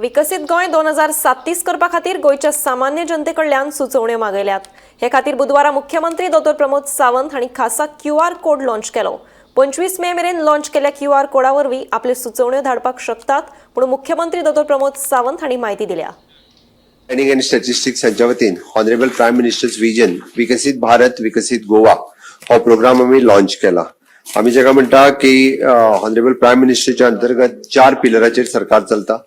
विकसित गोंय 2037 करपा खातीर गोंयच्या सामान्य जनते कडल्यान सुचोवण्यो मागयल्यात। हे खातीर बुधवारा मुख्यमंत्री डॉ. प्रमोद सावंत हांणी खासा QR कोड लॉन्च केलो। 25 मे मेरेन लॉन्च केल्ल्या QR कोडा वरवीं आपल्यो सुचोवण्यो धाडपाक शकतात म्हणून मुख्यमंत्री डॉ. प्रमोद सावंत हांणी माहिती दिल्या। प्लॅनिंग एंड स्टॅटिस्टिक्स हांच्या वतीन ऑनरेबल प्रायम मिनिस्टर्स विजन विकसित भारत विकसित गोवा हो प्रोग्राम आम्ही लॉन्च केला। आम्ही जेका म्हणटा की ऑनरेबल प्रायम मिनिस्टरच्या अंतर्गत 4 पिलराचेर सरकार चलता।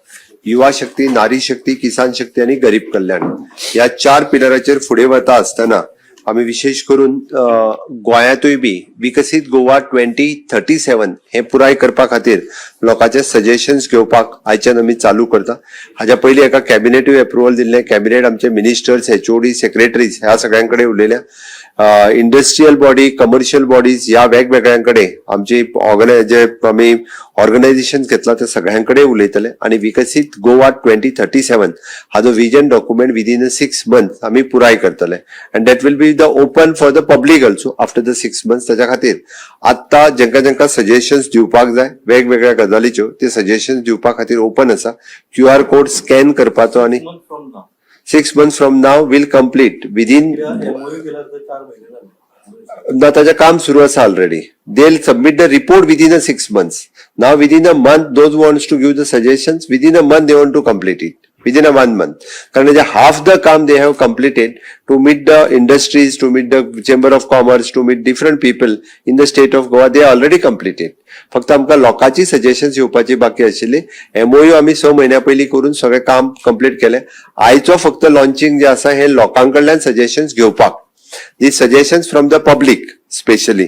युवा शक्ती, नारी शक्ती, किसान शक्ती आणि गरीब कल्याण या 4 पिलराचेर फुडें वता आसतना आम्ही विशेष करून गोंयांतूय बी विकसित गोवा 2037 हे पुराय करपा खातीर लोकांचे सजेशन्स घेवपाक आयच्यान आमी चालू करता। हाच्या पयलीं एका कॅबिनेटूय अप्रुवल दिल्लें। कॅबिनेट आमचे मिनिस्टर्स, HOD, सेक्रेटरीज ह्या सगळ्यांकडे उलयल्या। इंडस्ट्रियल बॉडी, कमर्शियल बॉडीज या वेगवेगळ्यांकडे आमची आम्ही ऑर्गनायझेशन घेतला त्या सगळ्यांकडे उलयतले आणि विकसित गोवा 2037 हा जो विजन डॉक्युमेंट विदिन 6 मंथ्स आम्ही पुराय करतले and that will be the open for the public also after the 6 months. त्याच्या खातीर आता जेंका सजेशन्स दिवपाक जाय वेगवेगळ्या गजालीच्यो ते सजेशन्स दिवपा खातीर ओपन आसा। QR कोड स्कॅन करपाचो आणि 6 months from now will complete within ताचे काम सुरू आसा already. They'll submit the report within 6 months. Now within a month, those who wants to give the suggestions, within a month they want to complete it. Within a 1 month. कारण half the काम they have completed to meet the industries, to meet the Chamber of Commerce, to meet different people in the state of Goa, they already completed. फक्त आमकां लोकांची suggestions येवपाची बाकी आशिल्ली। MOU आम्ही 6 महिन्या पयलीं करून सगळे काम कंप्लीट केले। आयचो फक्त लॉन्चिंग जे आसा हे लोकांकडल्यान सजेशन्स घेवपाक। These suggestions from the public, especially.